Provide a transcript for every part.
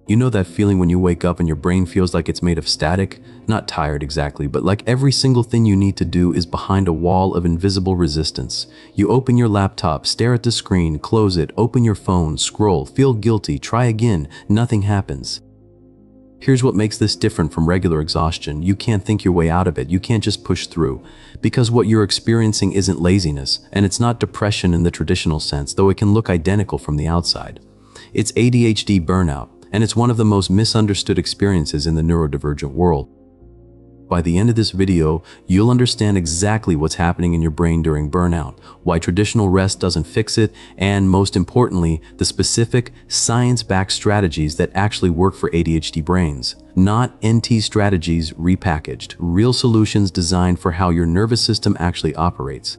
You know that feeling when you wake up and your brain feels like it's made of static? Not tired exactly, but like every single thing you need to do is behind a wall of invisible resistance. You open your laptop, stare at the screen, close it, open your phone, scroll, feel guilty, try again, nothing happens. Here's what makes this different from regular exhaustion. You can't think your way out of it. You can't just push through. Because what you're experiencing isn't laziness, and it's not depression in the traditional sense, though it can look identical from the outside. It's ADHD burnout, and it's one of the most misunderstood experiences in the neurodivergent world. By the end of this video, you'll understand exactly what's happening in your brain during burnout, why traditional rest doesn't fix it, and most importantly, the specific science-backed strategies that actually work for ADHD brains. Not NT strategies repackaged, real solutions designed for how your nervous system actually operates.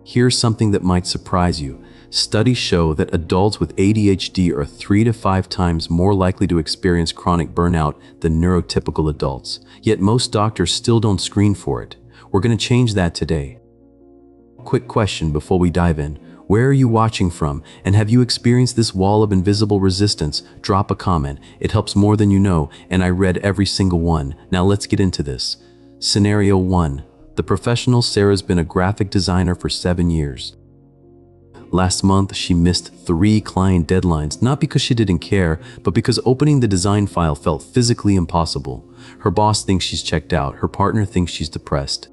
Here's something that might surprise you. Studies show that adults with ADHD are 3 to 5 times more likely to experience chronic burnout than neurotypical adults. Yet most doctors still don't screen for it. We're going to change that today. Quick question before we dive in. Where are you watching from? And have you experienced this wall of invisible resistance? Drop a comment. It helps more than you know, and I read every single one. Now let's get into this. Scenario 1. The professional Sarah's been a graphic designer for 7 years. Last month, she missed 3 client deadlines, not because she didn't care, but because opening the design file felt physically impossible. Her boss thinks she's checked out, her partner thinks she's depressed.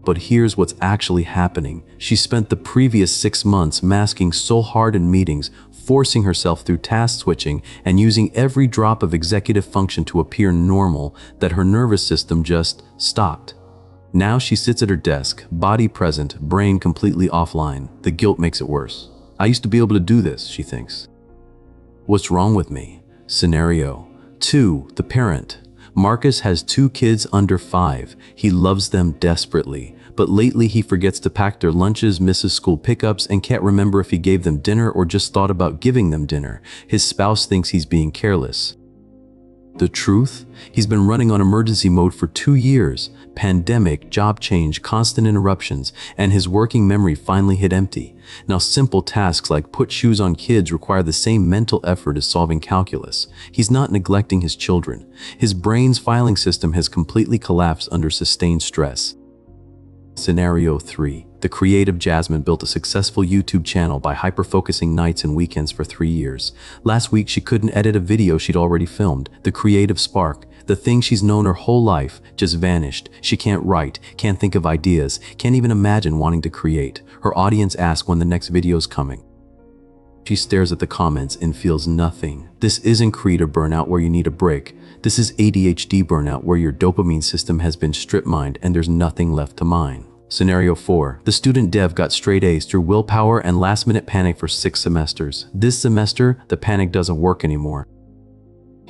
But here's what's actually happening. She spent the previous 6 months masking so hard in meetings, forcing herself through task switching, and using every drop of executive function to appear normal that her nervous system just stopped. Now she sits at her desk, body present, brain completely offline. The guilt makes it worse. I used to be able to do this, she thinks. What's wrong with me? Scenario 2. The parent. Marcus has 2 kids under 5. He loves them desperately, but lately he forgets to pack their lunches, misses school pickups, and can't remember if he gave them dinner or just thought about giving them dinner. His spouse thinks he's being careless. The truth? He's been running on emergency mode for 2 years. Pandemic, job change, constant interruptions, and his working memory finally hit empty. Now simple tasks like put shoes on kids require the same mental effort as solving calculus. He's not neglecting his children. His brain's filing system has completely collapsed under sustained stress. Scenario 3. The creative Jasmine built a successful YouTube channel by hyper-focusing nights and weekends for 3 years. Last week, she couldn't edit a video she'd already filmed. The creative spark, the thing she's known her whole life, just vanished. She can't write, can't think of ideas, can't even imagine wanting to create. Her audience asks when the next video's coming. She stares at the comments and feels nothing. This isn't creative burnout where you need a break. This is ADHD burnout where your dopamine system has been strip-mined and there's nothing left to mine. Scenario 4. The student dev got straight A's through willpower and last-minute panic for 6 semesters. This semester, the panic doesn't work anymore.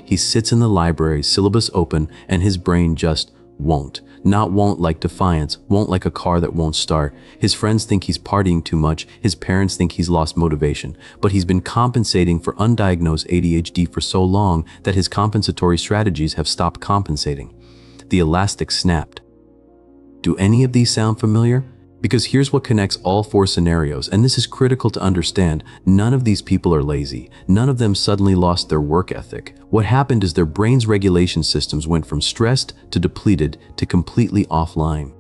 He sits in the library, syllabus open, and his brain just won't. Not won't like defiance, won't like a car that won't start. His friends think he's partying too much, his parents think he's lost motivation, but he's been compensating for undiagnosed ADHD for so long that his compensatory strategies have stopped compensating. The elastic snapped. Do any of these sound familiar? Because here's what connects all 4 scenarios, and this is critical to understand. None of these people are lazy. None of them suddenly lost their work ethic. What happened is their brain's regulation systems went from stressed to depleted to completely offline.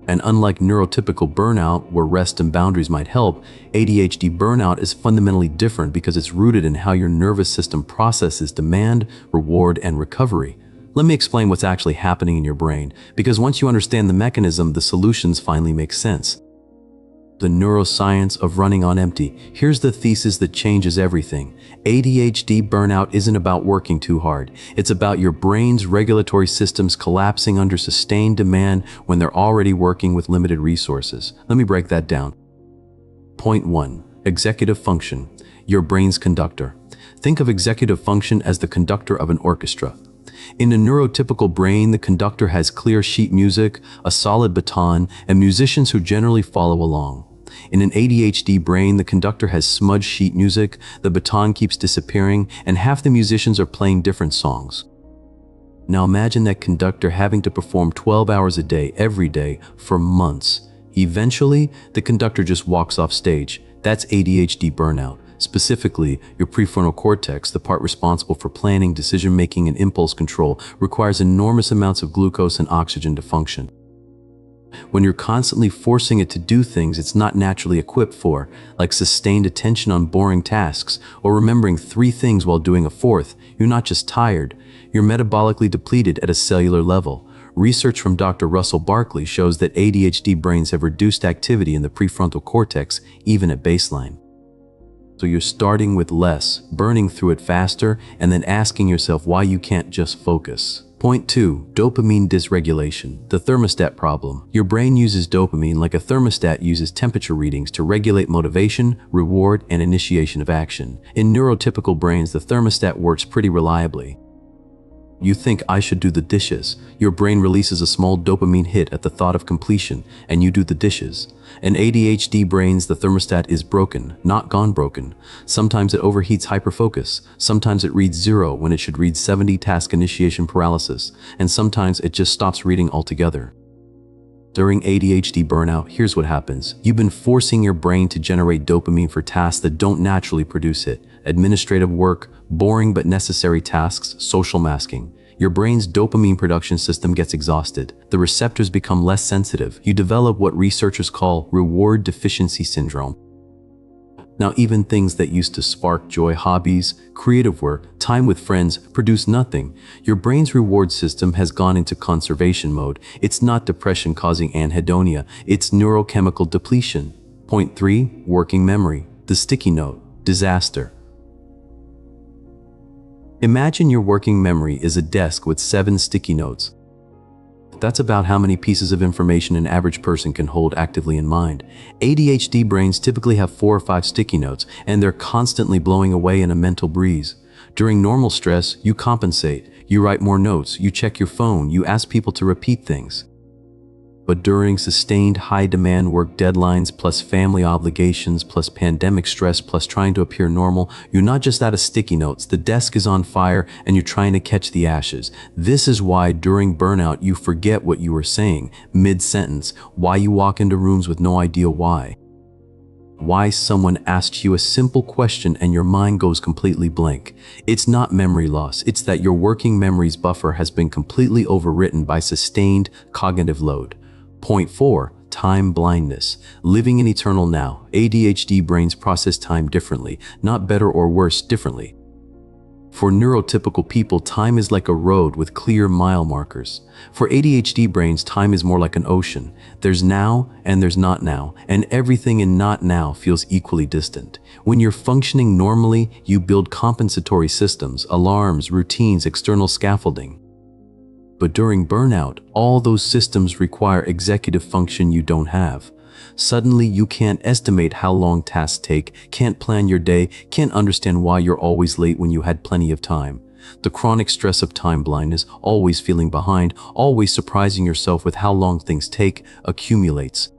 And unlike neurotypical burnout, where rest and boundaries might help, ADHD burnout is fundamentally different because it's rooted in how your nervous system processes demand, reward, and recovery. Let me explain what's actually happening in your brain, because once you understand the mechanism, the solutions finally make sense. The neuroscience of running on empty. Here's the thesis that changes everything. ADHD burnout isn't about working too hard. It's about your brain's regulatory systems collapsing under sustained demand when they're already working with limited resources. Let me break that down. Point 1. Executive function. Your brain's conductor. Think of executive function as the conductor of an orchestra. In a neurotypical brain, the conductor has clear sheet music, a solid baton, and musicians who generally follow along. In an ADHD brain, the conductor has smudged sheet music, the baton keeps disappearing, and half the musicians are playing different songs. Now imagine that conductor having to perform 12 hours a day, every day, for months. Eventually, the conductor just walks off stage. That's ADHD burnout. Specifically, your prefrontal cortex, the part responsible for planning, decision-making, and impulse control, requires enormous amounts of glucose and oxygen to function. When you're constantly forcing it to do things it's not naturally equipped for, like sustained attention on boring tasks or remembering 3 things while doing a 4th, you're not just tired, you're metabolically depleted at a cellular level. Research from Dr. Russell Barkley shows that ADHD brains have reduced activity in the prefrontal cortex even at baseline. So you're starting with less, burning through it faster, and then asking yourself why you can't just focus. Point 2. Dopamine dysregulation. The thermostat problem. Your brain uses dopamine like a thermostat uses temperature readings to regulate motivation, reward, and initiation of action. In neurotypical brains, the thermostat works pretty reliably. You think I should do the dishes. Your brain releases a small dopamine hit at the thought of completion, and you do the dishes. In ADHD brains, the thermostat is broken, not gone broken. Sometimes it overheats hyperfocus. Sometimes it reads 0 when it should read 70, task initiation paralysis. And sometimes it just stops reading altogether. During ADHD burnout, here's what happens. You've been forcing your brain to generate dopamine for tasks that don't naturally produce it. Administrative work, boring but necessary tasks, social masking. Your brain's dopamine production system gets exhausted. The receptors become less sensitive. You develop what researchers call reward deficiency syndrome. Now, even things that used to spark joy, hobbies, creative work, time with friends, produce nothing. Your brain's reward system has gone into conservation mode. It's not depression causing anhedonia, it's neurochemical depletion. Point 3. Working memory. The sticky note. Disaster. Imagine your working memory is a desk with 7 sticky notes. That's about how many pieces of information an average person can hold actively in mind. ADHD brains typically have 4 or 5 sticky notes, and they're constantly blowing away in a mental breeze. During normal stress, you compensate. You write more notes, you check your phone, you ask people to repeat things. But during sustained high-demand work deadlines plus family obligations plus pandemic stress plus trying to appear normal, you're not just out of sticky notes, the desk is on fire and you're trying to catch the ashes. This is why during burnout you forget what you were saying mid-sentence, why you walk into rooms with no idea why. Why someone asks you a simple question and your mind goes completely blank. It's not memory loss, it's that your working memory's buffer has been completely overwritten by sustained cognitive load. Point 4. Time blindness. Living in eternal now. ADHD brains process time differently, not better or worse, differently. For neurotypical people, time is like a road with clear mile markers. For ADHD brains, time is more like an ocean. There's now and there's not now, and everything in not now feels equally distant. When you're functioning normally, you build compensatory systems, alarms, routines, external scaffolding. But during burnout, all those systems require executive function you don't have. Suddenly, you can't estimate how long tasks take, can't plan your day, can't understand why you're always late when you had plenty of time. The chronic stress of time blindness, always feeling behind, always surprising yourself with how long things take, accumulates.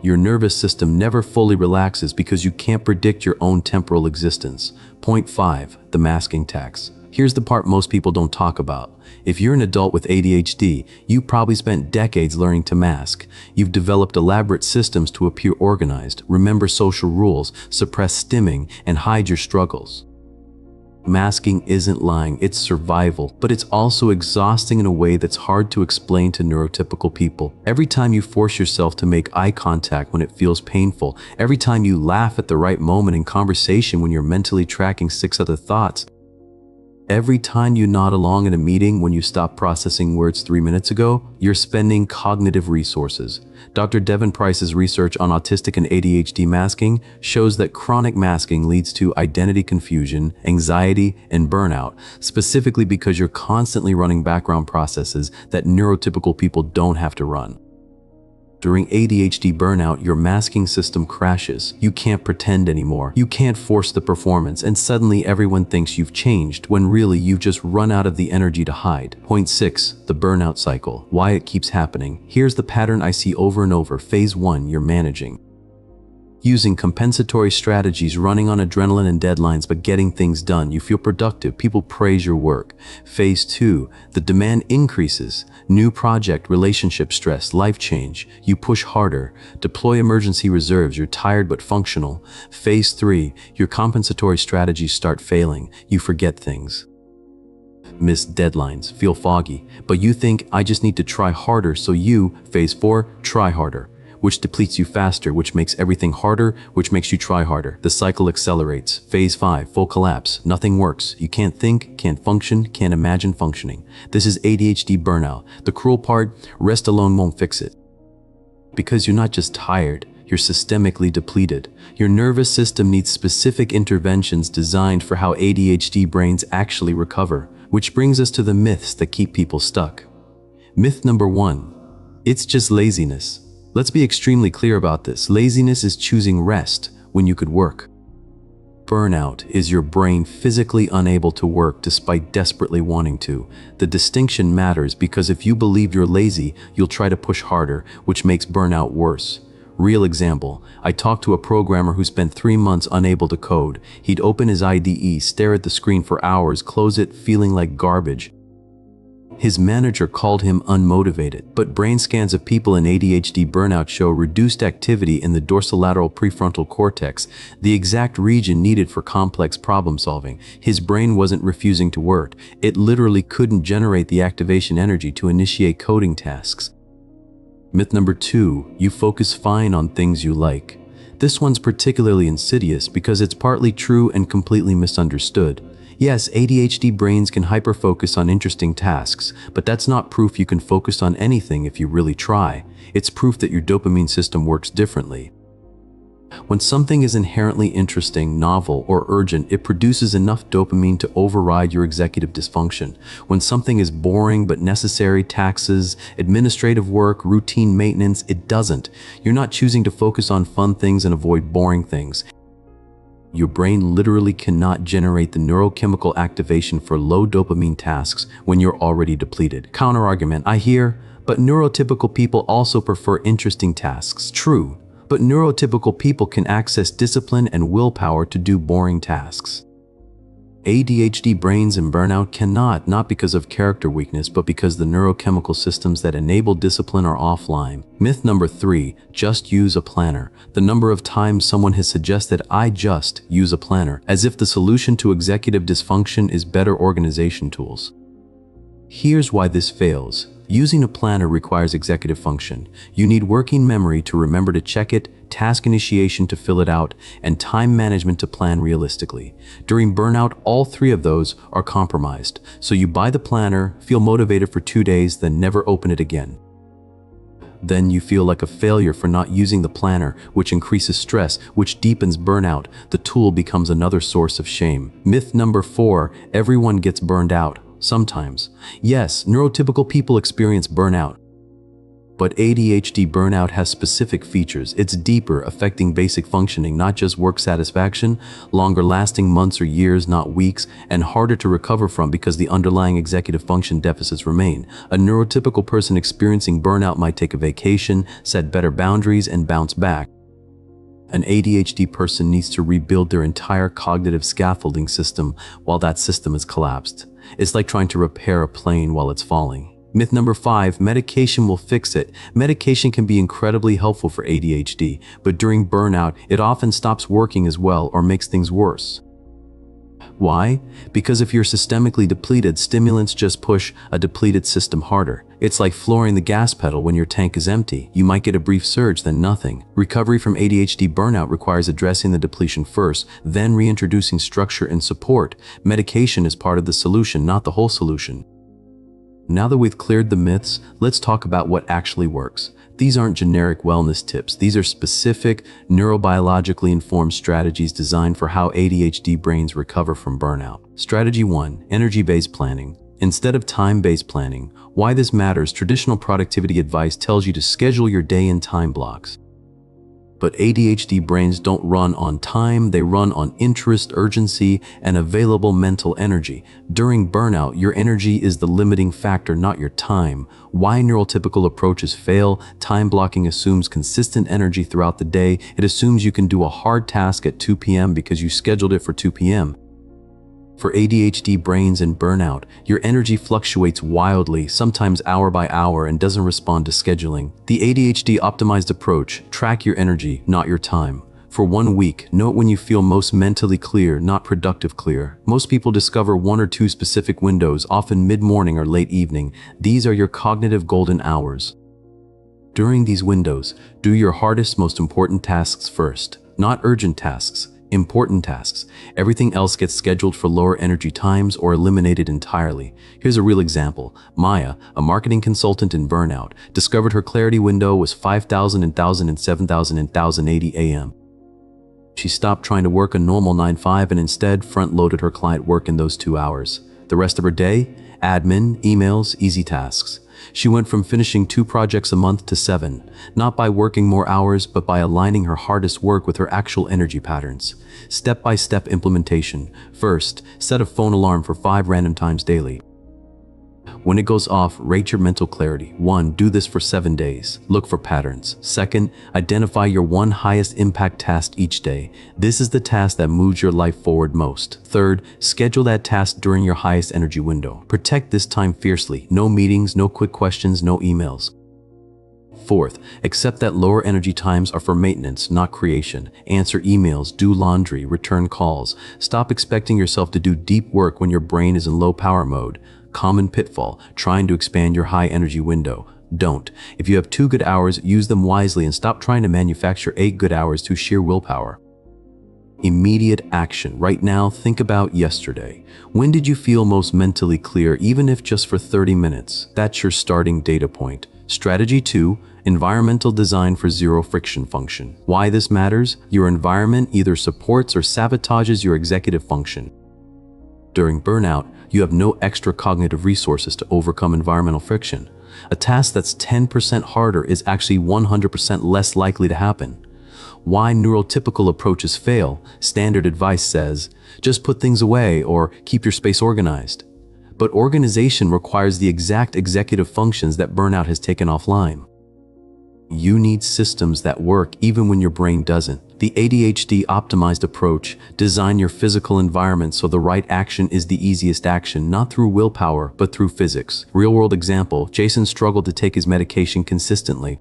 Your nervous system never fully relaxes because you can't predict your own temporal existence. Point 5. The masking tax. Here's the part most people don't talk about. If you're an adult with ADHD, you probably spent decades learning to mask. You've developed elaborate systems to appear organized, remember social rules, suppress stimming, and hide your struggles. Masking isn't lying, it's survival, but it's also exhausting in a way that's hard to explain to neurotypical people. Every time you force yourself to make eye contact when it feels painful, every time you laugh at the right moment in conversation when you're mentally tracking 6 other thoughts, every time you nod along in a meeting when you stopped processing words 3 minutes ago, you're spending cognitive resources. Dr. Devin Price's research on autistic and ADHD masking shows that chronic masking leads to identity confusion, anxiety, and burnout, specifically because you're constantly running background processes that neurotypical people don't have to run. During ADHD burnout, your masking system crashes. You can't pretend anymore. You can't force the performance, and suddenly everyone thinks you've changed when really you've just run out of the energy to hide. Point 6. The burnout cycle. Why it keeps happening. Here's the pattern I see over and over. Phase 1. You're managing. Using compensatory strategies, running on adrenaline and deadlines, but getting things done. You feel productive. People praise your work. Phase 2, the demand increases. New project, relationship stress, life change. You push harder. Deploy emergency reserves. You're tired but functional. Phase 3, your compensatory strategies start failing. You forget things. Miss deadlines, feel foggy, but you think, I just need to try harder, so you, phase 4, try harder, which depletes you faster, which makes everything harder, which makes you try harder. The cycle accelerates. Phase 5, full collapse. Nothing works. You can't think, can't function, can't imagine functioning. This is ADHD burnout. The cruel part, rest alone won't fix it. Because you're not just tired, you're systemically depleted. Your nervous system needs specific interventions designed for how ADHD brains actually recover. Which brings us to the myths that keep people stuck. Myth number 1, it's just laziness. Let's be extremely clear about this. Laziness is choosing rest when you could work. Burnout is your brain physically unable to work despite desperately wanting to. The distinction matters because if you believe you're lazy, you'll try to push harder, which makes burnout worse. Real example, I talked to a programmer who spent 3 months unable to code. He'd open his IDE, stare at the screen for hours, close it, feeling like garbage. His manager called him unmotivated, but brain scans of people in ADHD burnout show reduced activity in the dorsolateral prefrontal cortex, the exact region needed for complex problem solving. His brain wasn't refusing to work. It literally couldn't generate the activation energy to initiate coding tasks. Myth number 2, you focus fine on things you like. This one's particularly insidious because it's partly true and completely misunderstood. Yes, ADHD brains can hyperfocus on interesting tasks, but that's not proof you can focus on anything if you really try. It's proof that your dopamine system works differently. When something is inherently interesting, novel, or urgent, it produces enough dopamine to override your executive dysfunction. When something is boring but necessary, taxes, administrative work, routine maintenance, it doesn't. You're not choosing to focus on fun things and avoid boring things. Your brain literally cannot generate the neurochemical activation for low dopamine tasks when you're already depleted. Counterargument, I hear, but neurotypical people also prefer interesting tasks. True. But neurotypical people can access discipline and willpower to do boring tasks. ADHD brains and burnout cannot, not because of character weakness, but because the neurochemical systems that enable discipline are offline. Myth number 3, just use a planner. The number of times someone has suggested, I just use a planner, as if the solution to executive dysfunction is better organization tools. Here's why this fails. Using a planner requires executive function. You need working memory to remember to check it, task initiation to fill it out, and time management to plan realistically. During burnout, all 3 of those are compromised. So you buy the planner, feel motivated for 2 days, then never open it again. Then you feel like a failure for not using the planner, which increases stress, which deepens burnout. The tool becomes another source of shame. Myth number 4, everyone gets burned out. Sometimes. Yes, neurotypical people experience burnout. But ADHD burnout has specific features. It's deeper, affecting basic functioning, not just work satisfaction, longer lasting months or years, not weeks, and harder to recover from because the underlying executive function deficits remain. A neurotypical person experiencing burnout might take a vacation, set better boundaries, and bounce back. An ADHD person needs to rebuild their entire cognitive scaffolding system while that system is collapsed. It's like trying to repair a plane while it's falling. Myth number 5, medication will fix it. Medication can be incredibly helpful for ADHD, but during burnout, it often stops working as well or makes things worse. Why? Because if you're systemically depleted, stimulants just push a depleted system harder. It's like flooring the gas pedal when your tank is empty. You might get a brief surge, then nothing. Recovery from ADHD burnout requires addressing the depletion first, then reintroducing structure and support. Medication is part of the solution, not the whole solution. Now that we've cleared the myths, let's talk about what actually works. These aren't generic wellness tips. These are specific, neurobiologically informed strategies designed for how ADHD brains recover from burnout. Strategy 1, energy-based planning. Instead of time-based planning, why this matters, traditional productivity advice tells you to schedule your day in time blocks. But ADHD brains don't run on time, they run on interest, urgency, and available mental energy. During burnout, your energy is the limiting factor, not your time. Why neurotypical approaches fail? Time blocking assumes consistent energy throughout the day. It assumes you can do a hard task at 2 p.m. because you scheduled it for 2 p.m. For ADHD brains and burnout, your energy fluctuates wildly, sometimes hour by hour, and doesn't respond to scheduling. The ADHD optimized approach: track your energy, not your time. For 1 week, note when you feel most mentally clear, not productive clear. Most people discover 1 or 2 specific windows, often mid-morning or late evening. These are your cognitive golden hours. During these windows, do your hardest, most important tasks first. Not urgent tasks, important tasks. Everything else gets scheduled for lower energy times or eliminated entirely. Here's a real example. Maya, a marketing consultant in burnout, discovered her clarity window was 5,000 and 1,000 and 7,000 and 1,080 a.m. She stopped trying to work a normal 9-5 and instead front-loaded her client work in those 2 hours. The rest of her day? Admin, emails, easy tasks. She went from finishing 2 projects a month to 7, not by working more hours, but by aligning her hardest work with her actual energy patterns. Step-by-step implementation. First, set a phone alarm for 5 random times daily. When it goes off, rate your mental clarity. 1. Do this for 7 days. Look for patterns. 2nd, identify your 1 highest impact task each day. This is the task that moves your life forward most. 3rd, schedule that task during your highest energy window. Protect this time fiercely. No meetings, no quick questions, no emails. 4th, accept that lower energy times are for maintenance, not creation. Answer emails, do laundry, return calls. Stop expecting yourself to do deep work when your brain is in low power mode. Common pitfall: trying to expand your high energy window. Don't. If you have 2 good hours, use them wisely and stop trying to manufacture 8 good hours through sheer willpower. Immediate action. Right now, think about yesterday. When did you feel most mentally clear, even if just for 30 minutes? That's your starting data point. Strategy 2. Environmental design for zero friction function. Why this matters? Your environment either supports or sabotages your executive function. During burnout, you have no extra cognitive resources to overcome environmental friction. A task that's 10% harder is actually 100% less likely to happen. Why neurotypical approaches fail? Standard advice says, just put things away or keep your space organized. But organization requires the exact executive functions that burnout has taken offline. You need systems that work even when your brain doesn't. The ADHD optimized approach: design your physical environment so the right action is the easiest action, not through willpower, but through physics. Real-world example: Jason struggled to take his medication consistently.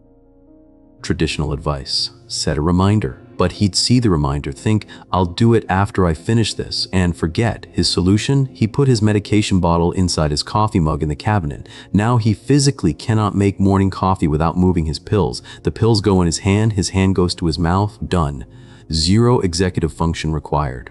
Traditional advice: set a reminder. But he'd see the reminder, think, I'll do it after I finish this, and forget. His solution? He put his medication bottle inside his coffee mug in the cabinet. Now he physically cannot make morning coffee without moving his pills. The pills go in his hand goes to his mouth, done. Zero executive function required.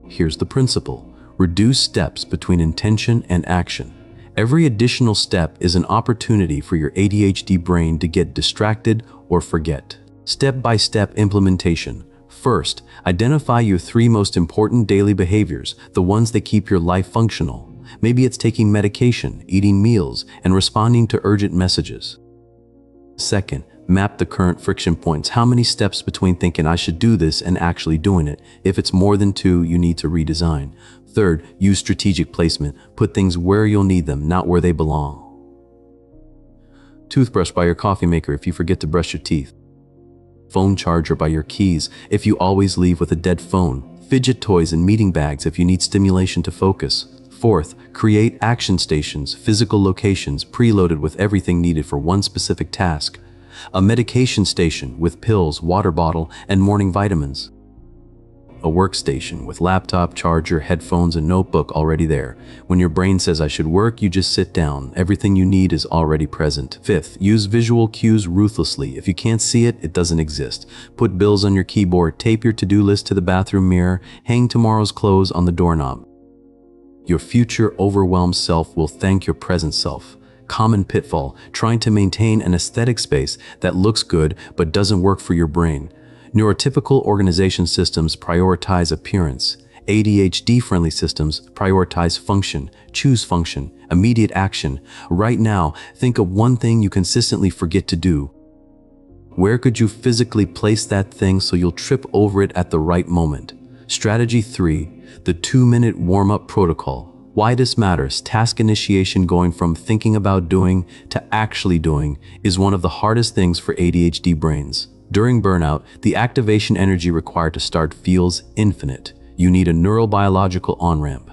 Here's the principle: reduce steps between intention and action. Every additional step is an opportunity for your ADHD brain to get distracted or forget. Step-by-step implementation. First, identify your 3 most important daily behaviors, the ones that keep your life functional. Maybe it's taking medication, eating meals, and responding to urgent messages. Second, map the current friction points. How many steps between thinking I should do this and actually doing it? If it's more than 2, you need to redesign. Third, use strategic placement. Put things where you'll need them, not where they belong. Toothbrush by your coffee maker if you forget to brush your teeth. Phone charger by your keys if you always leave with a dead phone. Fidget toys and meeting bags if you need stimulation to focus. Fourth, create action stations, physical locations preloaded with everything needed for one specific task. A medication station with pills, water bottle, and morning vitamins. A workstation with laptop, charger, headphones, and notebook already there. When your brain says I should work, you just sit down. Everything you need is already present. Fifth, use visual cues ruthlessly. If you can't see it, it doesn't exist. Put bills on your keyboard, tape your to-do list to the bathroom mirror, hang tomorrow's clothes on the doorknob. Your future overwhelmed self will thank your present self. Common pitfall: trying to maintain an aesthetic space that looks good but doesn't work for your brain. Neurotypical organization systems prioritize appearance. ADHD-friendly systems prioritize function. Choose function, immediate action. Right now, think of one thing you consistently forget to do. Where could you physically place that thing so you'll trip over it at the right moment? Strategy 3. The 2-minute warm-up protocol. Why this matters: task initiation, going from thinking about doing to actually doing, is one of the hardest things for ADHD brains. During burnout, the activation energy required to start feels infinite. You need a neurobiological on-ramp.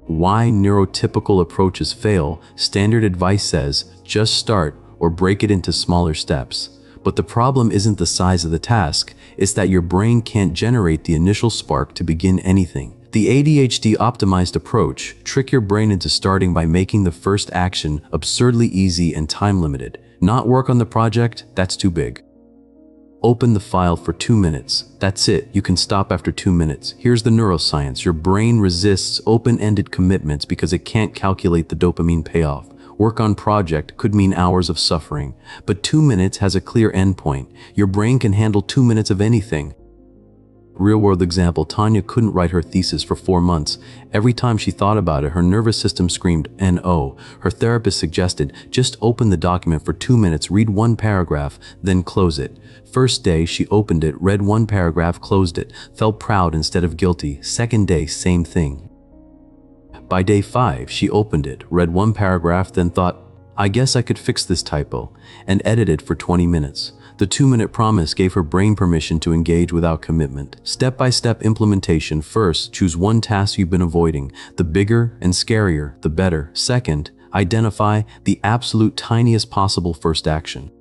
Why neurotypical approaches fail: standard advice says, just start or break it into smaller steps. But the problem isn't the size of the task, it's that your brain can't generate the initial spark to begin anything. The ADHD-optimized approach tricks your brain into starting by making the first action absurdly easy and time-limited. Not work on the project, that's too big. Open the file for 2 minutes. That's it, you can stop after 2 minutes. Here's the neuroscience: your brain resists open-ended commitments because it can't calculate the dopamine payoff. Work on project could mean hours of suffering, but 2 minutes has a clear endpoint. Your brain can handle 2 minutes of anything. Real-world example: Tanya couldn't write her thesis for 4 months. Every time she thought about it, her nervous system screamed, "No." Her therapist suggested, just open the document for 2 minutes, read 1 paragraph, then close it. First day, she opened it, read 1 paragraph, closed it, felt proud instead of guilty. Second day, same thing. By day 5, she opened it, read 1 paragraph, then thought, I guess I could fix this typo, and edited for 20 minutes. The 2-minute promise gave her brain permission to engage without commitment. Step-by-step implementation: first, choose 1 task you've been avoiding. The bigger and scarier, the better. Second, identify the absolute tiniest possible first action.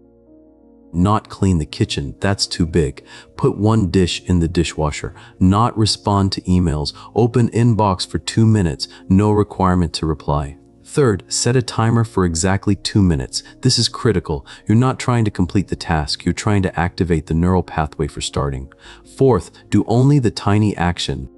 Not clean the kitchen, that's too big. Put 1 dish in the dishwasher. Not respond to emails. Open inbox for 2 minutes, no requirement to reply. Third, set a timer for exactly 2 minutes. This is critical. You're not trying to complete the task, you're trying to activate the neural pathway for starting. Fourth, do only the tiny action.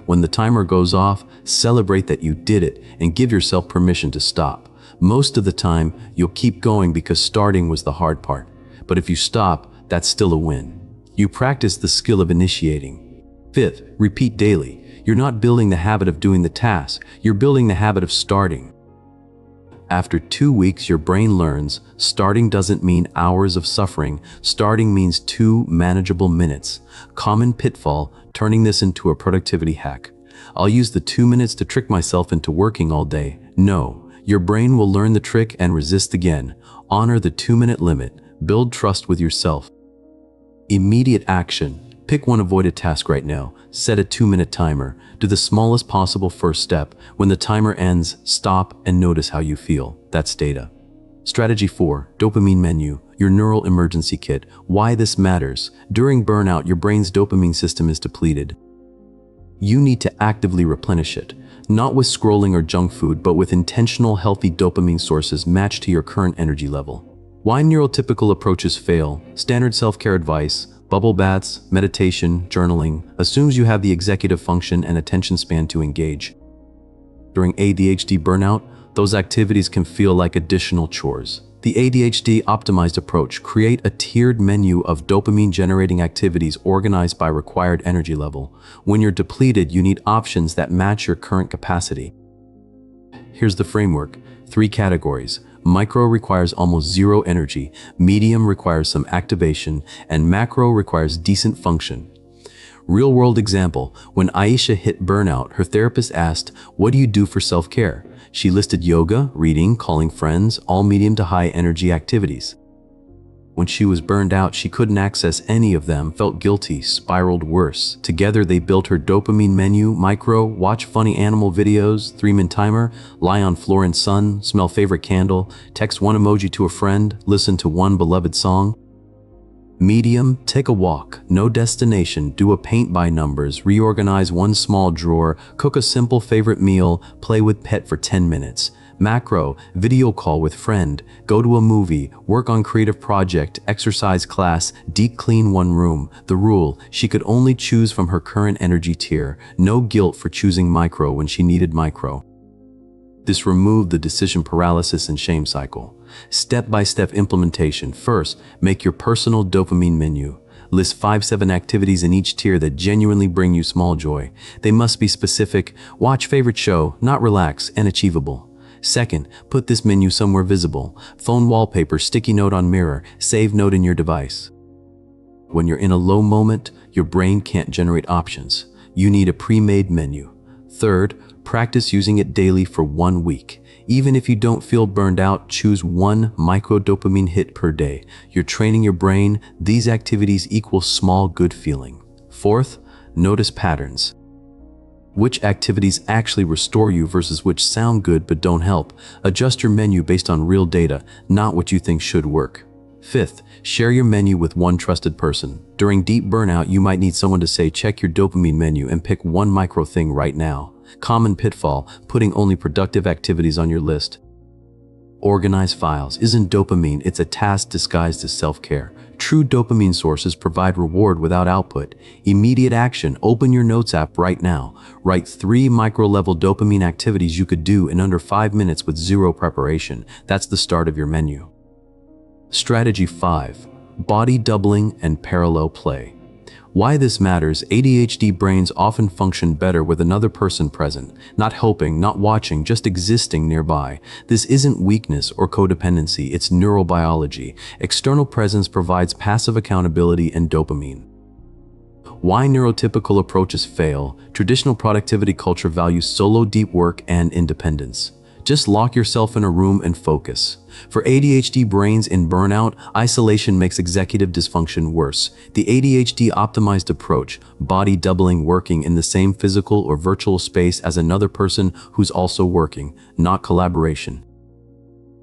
When the timer goes off, celebrate that you did it and give yourself permission to stop. Most of the time, you'll keep going because starting was the hard part. But if you stop, that's still a win. You practice the skill of initiating. Fifth, repeat daily. You're not building the habit of doing the task, you're building the habit of starting. After 2 weeks, your brain learns starting doesn't mean hours of suffering. Starting means 2 manageable minutes. Common pitfall: turning this into a productivity hack. I'll use the 2 minutes to trick myself into working all day. No, your brain will learn the trick and resist again. Honor the 2-minute limit. Build trust with yourself. Immediate action. Pick 1 avoided task right now. Set a 2-minute timer. Do the smallest possible first step. When the timer ends, stop and notice how you feel. That's data. Strategy 4. Dopamine menu. Your neural emergency kit. Why this matters: during burnout, your brain's dopamine system is depleted. You need to actively replenish it. Not with scrolling or junk food, but with intentional, healthy dopamine sources matched to your current energy level. Why neurotypical approaches fail: standard self-care advice, bubble baths, meditation, journaling, assumes you have the executive function and attention span to engage. During ADHD burnout, those activities can feel like additional chores. The ADHD-optimized approach: create a tiered menu of dopamine-generating activities organized by required energy level. When you're depleted, you need options that match your current capacity. Here's the framework: 3 categories. Micro requires almost 0 energy, medium requires some activation, and macro requires decent function. Real-world example: when Aisha hit burnout, her therapist asked, "What do you do for self-care?" She listed yoga, reading, calling friends, all medium to high energy activities. When she was burned out, she couldn't access any of them, felt guilty, spiraled worse. Together, they built her dopamine menu: micro, watch funny animal videos; 3-minute timer, lie on floor in sun, smell favorite candle, text 1 emoji to a friend, listen to 1 beloved song. Medium, take a walk, no destination, do a paint by numbers, reorganize 1 small drawer, cook a simple favorite meal, play with pet for 10 minutes. Macro, video call with friend, go to a movie, work on creative project, exercise class, deep clean 1 room. The rule: she could only choose from her current energy tier. No guilt for choosing micro when she needed micro. This removed the decision paralysis and shame cycle. Step-by-step implementation. First, make your personal dopamine menu. List 5-7 activities in each tier that genuinely bring you small joy. They must be specific: watch favorite show, not relax, and achievable. Second, put this menu somewhere visible. Phone wallpaper, sticky note on mirror, save note in your device. When you're in a low moment, your brain can't generate options. You need a pre-made menu. Third, practice using it daily for 1 week. Even if you don't feel burned out, choose 1 micro-dopamine hit per day. You're training your brain. These activities equal small good feeling. Fourth, notice patterns. Which activities actually restore you versus which sound good but don't help. Adjust your menu based on real data, not what you think should work. Fifth, share your menu with one trusted person. During deep burnout, you might need someone to say, check your dopamine menu and pick 1 micro thing right now. Common pitfall, putting only productive activities on your list. Organize files. Isn't dopamine, it's a task disguised as self-care. True dopamine sources provide reward without output. Immediate action. Open your notes app right now. Write 3 micro-level dopamine activities you could do in under 5 minutes with 0 preparation. That's the start of your menu. Strategy 5. Body doubling and parallel play. Why this matters: ADHD brains often function better with another person present, not helping, not watching, just existing nearby. This isn't weakness or codependency, it's neurobiology. External presence provides passive accountability and dopamine. Why neurotypical approaches fail: traditional productivity culture values solo deep work and independence. Just lock yourself in a room and focus. For ADHD brains in burnout, isolation makes executive dysfunction worse. The ADHD-optimized approach, body doubling, working in the same physical or virtual space as another person who's also working, not collaboration.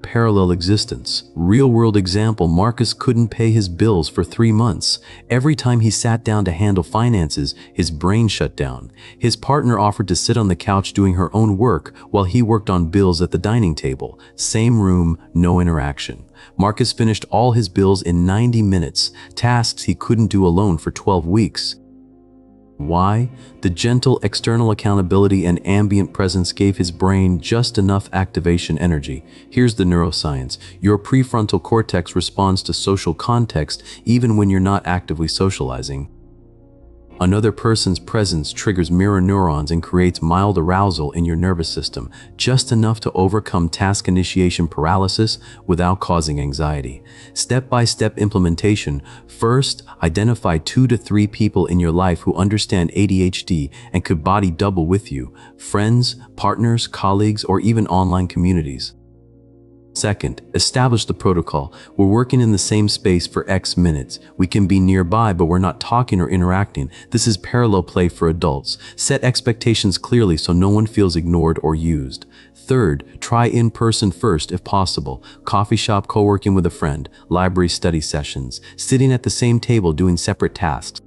Parallel existence. Real-world example: Marcus couldn't pay his bills for 3 months. Every time he sat down to handle finances, his brain shut down. His partner offered to sit on the couch doing her own work while he worked on bills at the dining table. Same room, no interaction. Marcus finished all his bills in 90 minutes, tasks he couldn't do alone for 12 weeks. Why? The gentle external accountability and ambient presence gave his brain just enough activation energy. Here's the neuroscience. Your prefrontal cortex responds to social context even when you're not actively socializing. Another person's presence triggers mirror neurons and creates mild arousal in your nervous system, just enough to overcome task initiation paralysis without causing anxiety. Step-by-step implementation. First, identify 2 to 3 people in your life who understand ADHD and could body double with you: friends, partners, colleagues, or even online communities. Second, establish the protocol. We're working in the same space for X minutes. We can be nearby, but we're not talking or interacting. This is parallel play for adults. Set expectations clearly so no one feels ignored or used. Third, try in person first if possible. Coffee shop, co-working with a friend, library study sessions, sitting at the same table doing separate tasks.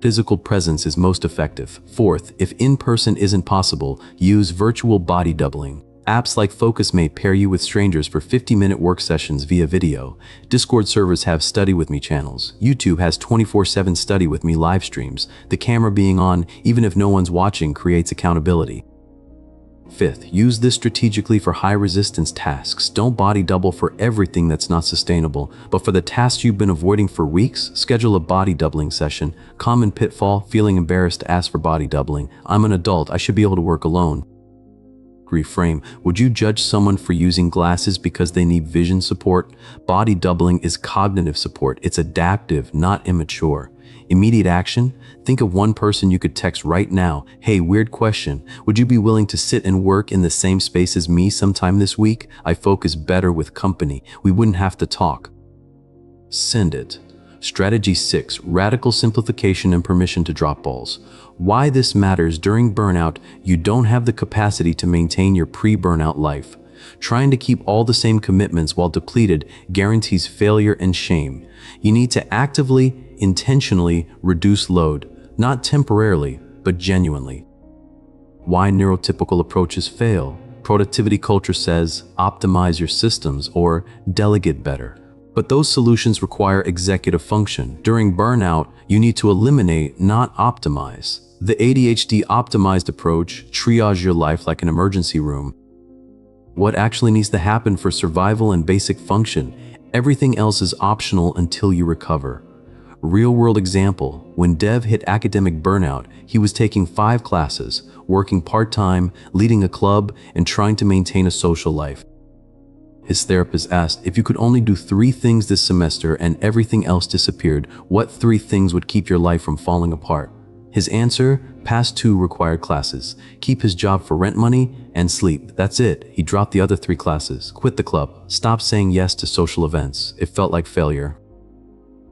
Physical presence is most effective. Fourth, if in-person isn't possible, use virtual body doubling. Apps like FocusMate pair you with strangers for 50-minute work sessions via video. Discord servers have Study With Me channels. YouTube has 24/7 Study With Me live streams. The camera being on, even if no one's watching, creates accountability. Fifth, use this strategically for high-resistance tasks. Don't body double for everything that's not sustainable, but for the tasks you've been avoiding for weeks, schedule a body doubling session. Common pitfall: feeling embarrassed to ask for body doubling. I'm an adult, I should be able to work alone. Reframe. Would you judge someone for using glasses because they need vision support? Body doubling is cognitive support. It's adaptive, not immature. Immediate action. Think of 1 person you could text right now. Hey, weird question. Would you be willing to sit and work in the same space as me sometime this week? I focus better with company. We wouldn't have to talk. Send it. Strategy 6. Radical simplification and permission to drop balls. Why this matters: during burnout, you don't have the capacity to maintain your pre-burnout life. Trying to keep all the same commitments while depleted guarantees failure and shame. You need to actively, intentionally reduce load, not temporarily, but genuinely. Why neurotypical approaches fail? Productivity culture says, optimize your systems or delegate better. But those solutions require executive function. During burnout, you need to eliminate, not optimize. The ADHD optimized approach: triage your life like an emergency room. What actually needs to happen for survival and basic function? Everything else is optional until you recover. Real-world example, when Dev hit academic burnout, he was taking 5 classes, working part-time, leading a club, and trying to maintain a social life. His therapist asked, if you could only do 3 things this semester and everything else disappeared, what 3 things would keep your life from falling apart? His answer, pass 2 required classes, keep his job for rent money, and sleep. That's it. He dropped the other 3 classes, quit the club, stopped saying yes to social events. It felt like failure.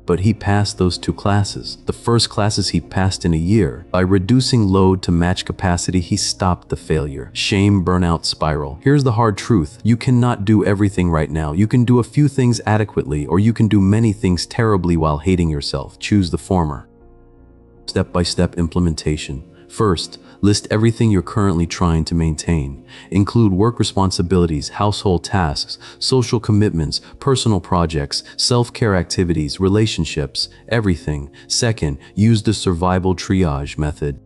But he passed those 2 classes, the first classes he passed in a year. By reducing load to match capacity, he stopped the failure. Shame burnout spiral. Here's the hard truth. You cannot do everything right now. You can do a few things adequately, or you can do many things terribly while hating yourself. Choose the former. Step-by-step implementation. First, list everything you're currently trying to maintain. Include work responsibilities, household tasks, social commitments, personal projects, self-care activities, relationships, everything. Second, use the survival triage method.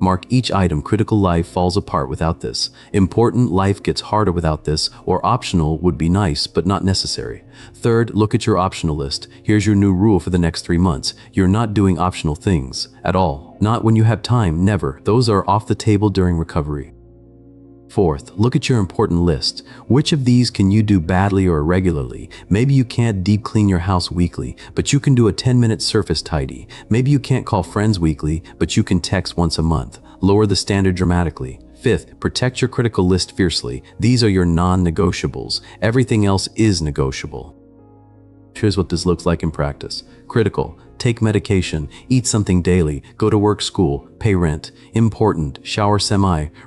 Mark each item. Critical life falls apart without this. Important life gets harder without this, or optional would be nice but not necessary. Third, look at your optional list. Here's your new rule for the next 3 months. You're not doing optional things at all. Not when you have time, never. Those are off the table during recovery. Fourth, look at your important list. Which of these can you do badly or irregularly? Maybe you can't deep clean your house weekly, but you can do a 10-minute surface tidy. Maybe you can't call friends weekly, but you can text once a month. Lower the standard dramatically. Fifth, protect your critical list fiercely. These are your non-negotiables. Everything else is negotiable. Here's what this looks like in practice. Critical. Take medication, eat something daily, go to work, school, pay rent. Important, shower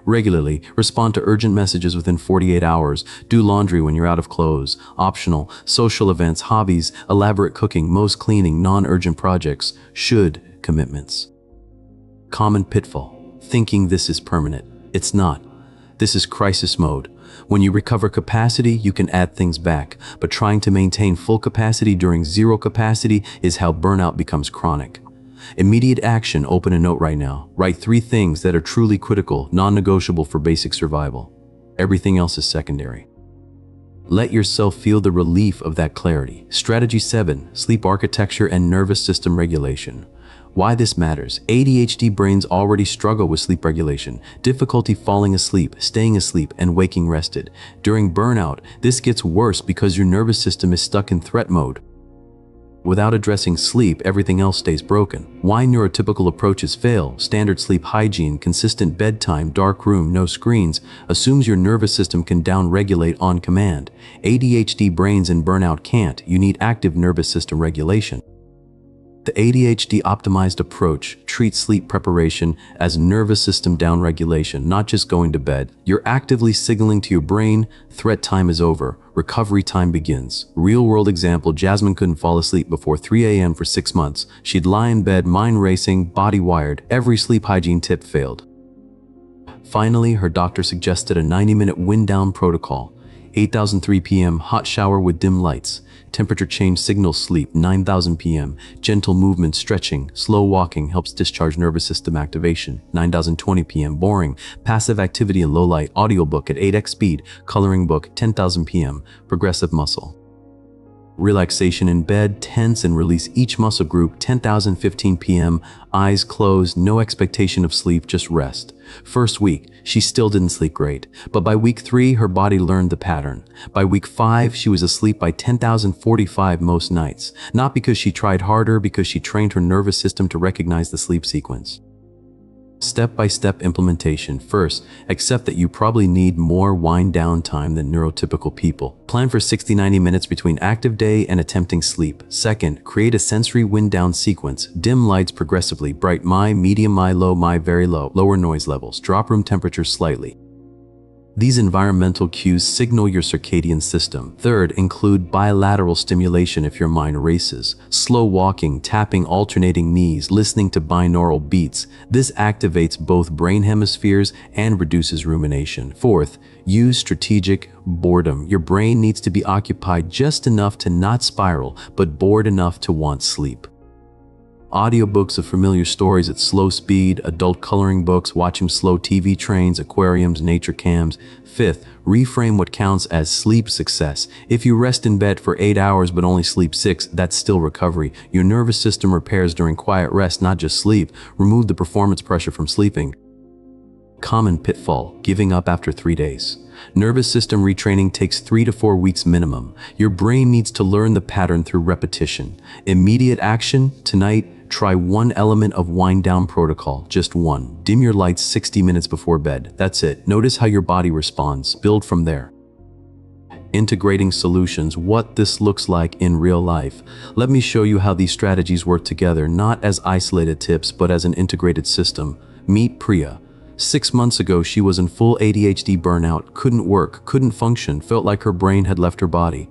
regularly, respond to urgent messages within 48 hours, do laundry when you're out of clothes. Optional, social events, hobbies, elaborate cooking, most cleaning, non-urgent projects. Should, commitments. Common pitfall, thinking this is permanent. It's not. This is crisis mode. When you recover capacity, you can add things back, but trying to maintain full capacity during zero capacity is how burnout becomes chronic. Immediate action. Open a note right now. Write 3 things that are truly critical, non-negotiable for basic survival. Everything else is secondary. Let yourself feel the relief of that clarity. Strategy 7, sleep architecture and nervous system regulation. Why this matters. ADHD brains already struggle with sleep regulation, difficulty falling asleep, staying asleep, and waking rested. During burnout, this gets worse because your nervous system is stuck in threat mode. Without addressing sleep, everything else stays broken. Why neurotypical approaches fail. Standard sleep hygiene, consistent bedtime, dark room, no screens, assumes your nervous system can down-regulate on command. ADHD brains in burnout can't. You need active nervous system regulation. The ADHD optimized approach treats sleep preparation as nervous system downregulation, not just going to bed. You're actively signaling to your brain, threat time is over, recovery time begins. Real-world example, Jasmine couldn't fall asleep before 3 a.m. for 6 months. She'd lie in bed, mind racing, body wired. Every sleep hygiene tip failed. Finally, her doctor suggested a 90-minute wind-down protocol. 8,003 p.m., hot shower with dim lights. Temperature change signals sleep. 9,000 p.m., gentle movement, stretching, slow walking helps discharge nervous system activation. 9,020 p.m., boring, passive activity in low light, audiobook at 8x speed, coloring book. 10,000 p.m., progressive muscle relaxation in bed, tense and release each muscle group. 10,015 p.m., eyes closed, no expectation of sleep, just rest. First week, she still didn't sleep great, but by week 3, her body learned the pattern. By week 5, she was asleep by 10,045 most nights, not because she tried harder, because she trained her nervous system to recognize the sleep sequence. Step-by-step implementation. First, accept that you probably need more wind-down time than neurotypical people. Plan for 60-90 minutes between active day and attempting sleep. Second, create a sensory wind-down sequence. Dim lights progressively, bright my, medium my, low my, very low, lower noise levels, drop room temperature slightly. These environmental cues signal your circadian system. Third, include bilateral stimulation if your mind races. Slow walking, tapping alternating knees, listening to binaural beats. This activates both brain hemispheres and reduces rumination. Fourth, use strategic boredom. Your brain needs to be occupied just enough to not spiral, but bored enough to want sleep. Audiobooks of familiar stories at slow speed, adult coloring books, watching slow TV trains, aquariums, nature cams. Fifth, reframe what counts as sleep success. If you rest in bed for 8 hours but only sleep 6, that's still recovery. Your nervous system repairs during quiet rest, not just sleep. Remove the performance pressure from sleeping. Common pitfall: giving up after 3 days. Nervous system retraining takes 3 to 4 weeks minimum. Your brain needs to learn the pattern through repetition. Immediate action: tonight, try one element of wind down protocol, just one. Dim your lights 60 minutes before bed. That's it. Notice how your body responds. Build from there. Integrating solutions: what this looks like in real life. Let me show you how these strategies work together, not as isolated tips, but as an integrated system. Meet Priya. 6 months ago, she was in full ADHD burnout, couldn't work, couldn't function, felt like her brain had left her body.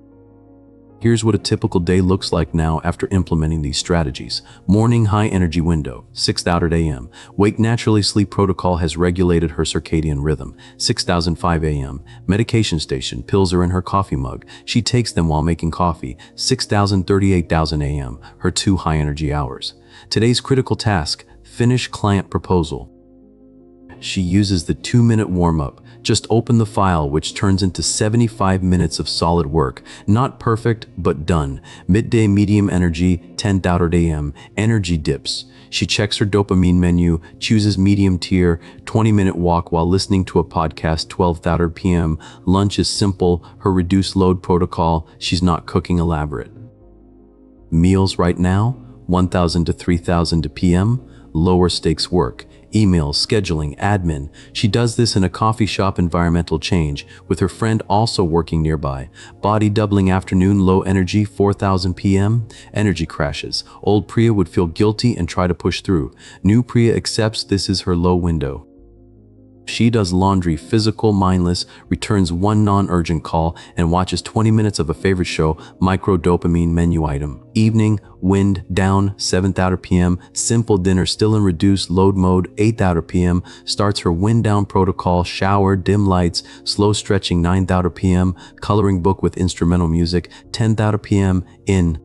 Here's what a typical day looks like now after implementing these strategies. Morning high energy window, 6:00 a.m. Wake naturally. Sleep protocol has regulated her circadian rhythm. 6:05 a.m. Medication station, pills are in her coffee mug. She takes them while making coffee. 6:38 a.m. Her 2 high energy hours. Today's critical task: finish client proposal. She uses the 2-minute warm-up. Just open the file, which turns into 75 minutes of solid work. Not perfect, but done. Midday medium energy, 10:00 a.m. Energy dips. She checks her dopamine menu, chooses medium tier, 20-minute walk while listening to a podcast, 12:00 p.m. Lunch is simple, her reduced load protocol. She's not cooking elaborate. Meals right now, 1,000 to 3,000 p.m. Lower stakes work. Emails, scheduling, admin. She does this in a coffee shop. Environmental change, with her friend also working nearby. Body doubling afternoon, low energy, 4,000 p.m. Energy crashes. Old Priya would feel guilty and try to push through. New Priya accepts this is her low window. She does laundry, physical, mindless, returns one non-urgent call, and watches 20 minutes of a favorite show. Micro dopamine menu item. Evening, wind down, 7:00 p.m. Simple dinner, still in reduced load mode, 8:00 p.m. Starts her wind down protocol, shower, dim lights, slow stretching, 9:00 p.m. Coloring book with instrumental music, 10:00 p.m. In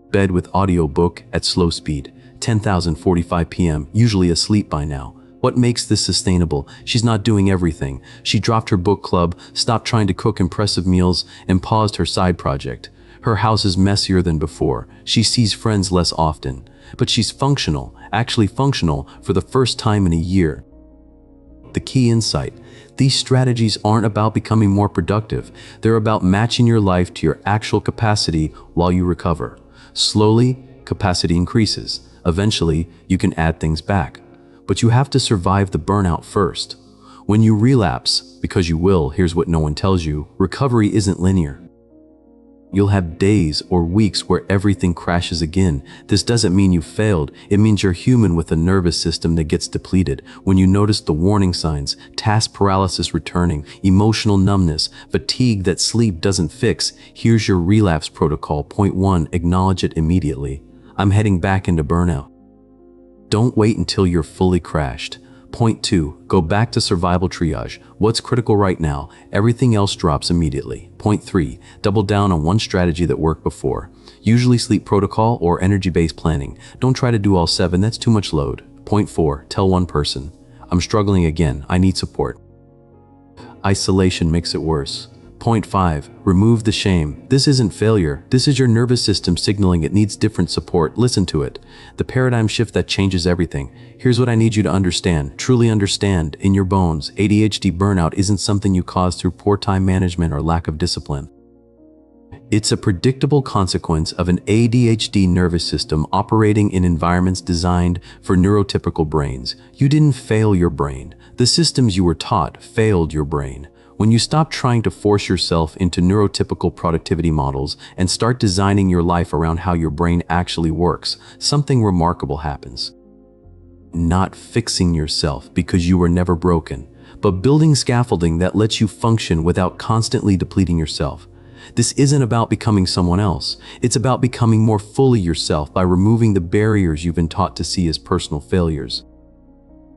bed with audio book at slow speed, 10:45 p.m. Usually asleep by now. What makes this sustainable? She's not doing everything. She dropped her book club, stopped trying to cook impressive meals, and paused her side project. Her house is messier than before. She sees friends less often. But she's functional, actually functional, for the first time in a year. The key insight: these strategies aren't about becoming more productive. They're about matching your life to your actual capacity while you recover. Slowly, capacity increases. Eventually, you can add things back. But you have to survive the burnout first. When you relapse, because you will, here's what no one tells you: recovery isn't linear. You'll have days or weeks where everything crashes again. This doesn't mean you failed. It means you're human with a nervous system that gets depleted. When you notice the warning signs: task paralysis returning, emotional numbness, fatigue that sleep doesn't fix, here's your relapse protocol. Point 1, acknowledge it immediately. I'm heading back into burnout. Don't wait until you're fully crashed. Point 2, go back to survival triage. What's critical right now? Everything else drops immediately. Point 3, double down on one strategy that worked before. Usually sleep protocol or energy-based planning. Don't try to do all 7, that's too much load. Point 4, tell one person, I'm struggling again, I need support. Isolation makes it worse. Point 5, remove the shame. This isn't failure. This is your nervous system signaling it needs different support. Listen to it. The paradigm shift that changes everything. Here's what I need you to understand, truly understand, in your bones. ADHD burnout isn't something you cause through poor time management or lack of discipline. It's a predictable consequence of an ADHD nervous system operating in environments designed for neurotypical brains. You didn't fail your brain. The systems you were taught failed your brain. When you stop trying to force yourself into neurotypical productivity models and start designing your life around how your brain actually works, something remarkable happens. Not fixing yourself because you were never broken, but building scaffolding that lets you function without constantly depleting yourself. This isn't about becoming someone else. It's about becoming more fully yourself by removing the barriers you've been taught to see as personal failures.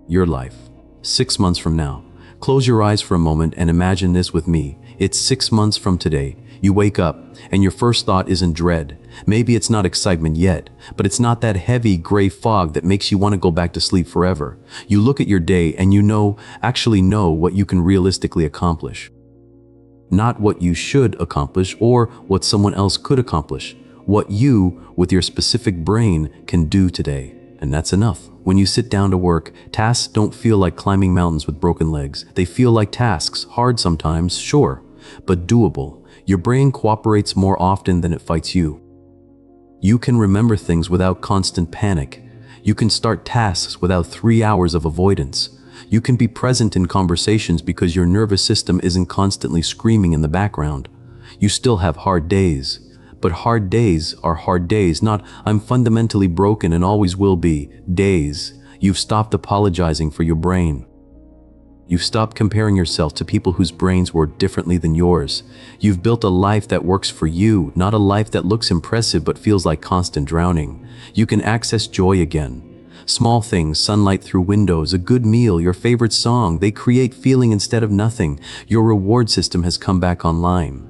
Your life, 6 months from now. Close your eyes for a moment and imagine this with me. It's 6 months from today. You wake up, and your first thought isn't dread. Maybe it's not excitement yet, but it's not that heavy gray fog that makes you want to go back to sleep forever. You look at your day and you actually know what you can realistically accomplish. Not what you should accomplish or what someone else could accomplish. What you, with your specific brain, can do today. And that's enough. When you sit down to work, tasks don't feel like climbing mountains with broken legs. They feel like tasks, hard sometimes, sure, but doable. Your brain cooperates more often than it fights you. You can remember things without constant panic. You can start tasks without 3 hours of avoidance. You can be present in conversations because your nervous system isn't constantly screaming in the background. You still have hard days. But hard days are hard days, not "I'm fundamentally broken and always will be" days. You've stopped apologizing for your brain. You've stopped comparing yourself to people whose brains work differently than yours. You've built a life that works for you, not a life that looks impressive but feels like constant drowning. You can access joy again. Small things, sunlight through windows, a good meal, your favorite song, they create feeling instead of nothing. Your reward system has come back online.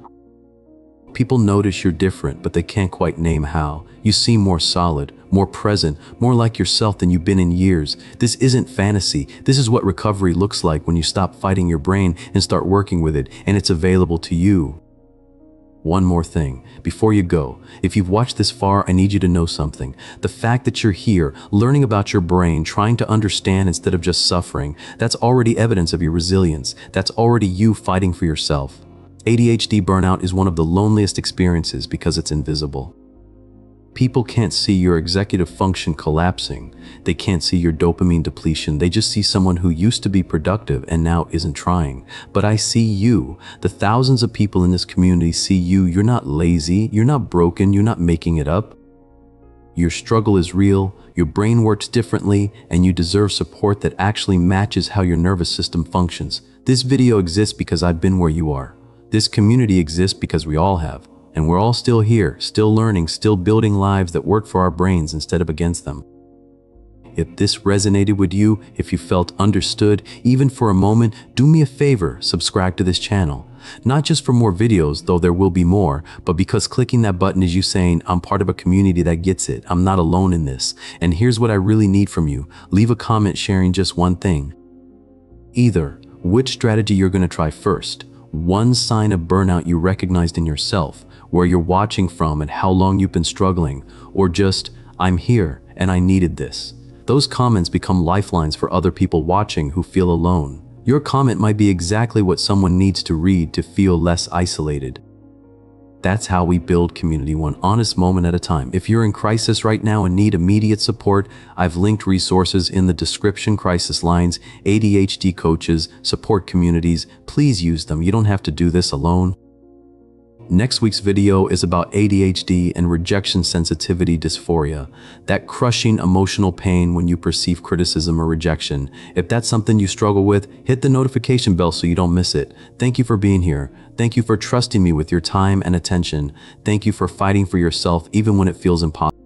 People notice you're different, but they can't quite name how. You seem more solid, more present, more like yourself than you've been in years. This isn't fantasy. This is what recovery looks like when you stop fighting your brain and start working with it, and it's available to you. One more thing, before you go, if you've watched this far, I need you to know something. The fact that you're here, learning about your brain, trying to understand instead of just suffering, that's already evidence of your resilience. That's already you fighting for yourself. ADHD burnout is one of the loneliest experiences because it's invisible. People can't see your executive function collapsing. They can't see your dopamine depletion. They just see someone who used to be productive and now isn't trying. But I see you. The thousands of people in this community see you. You're not lazy. You're not broken. You're not making it up. Your struggle is real. Your brain works differently, and you deserve support that actually matches how your nervous system functions. This video exists because I've been where you are. This community exists because we all have, and we're all still here, still learning, still building lives that work for our brains instead of against them. If this resonated with you, if you felt understood, even for a moment, do me a favor, subscribe to this channel. Not just for more videos, though there will be more, but because clicking that button is you saying, I'm part of a community that gets it, I'm not alone in this. And here's what I really need from you. Leave a comment sharing just one thing. Either which strategy you're going to try first, one sign of burnout you recognized in yourself, where you're watching from and how long you've been struggling, or just, I'm here and I needed this. Those comments become lifelines for other people watching who feel alone. Your comment might be exactly what someone needs to read to feel less isolated. That's how we build community, one honest moment at a time. If you're in crisis right now and need immediate support, I've linked resources in the description: crisis lines, ADHD coaches, support communities. Please use them. You don't have to do this alone. Next week's video is about ADHD and rejection sensitivity dysphoria, that crushing emotional pain when you perceive criticism or rejection. If that's something you struggle with, hit the notification bell so you don't miss it. Thank you for being here. Thank you for trusting me with your time and attention. Thank you for fighting for yourself even when it feels impossible.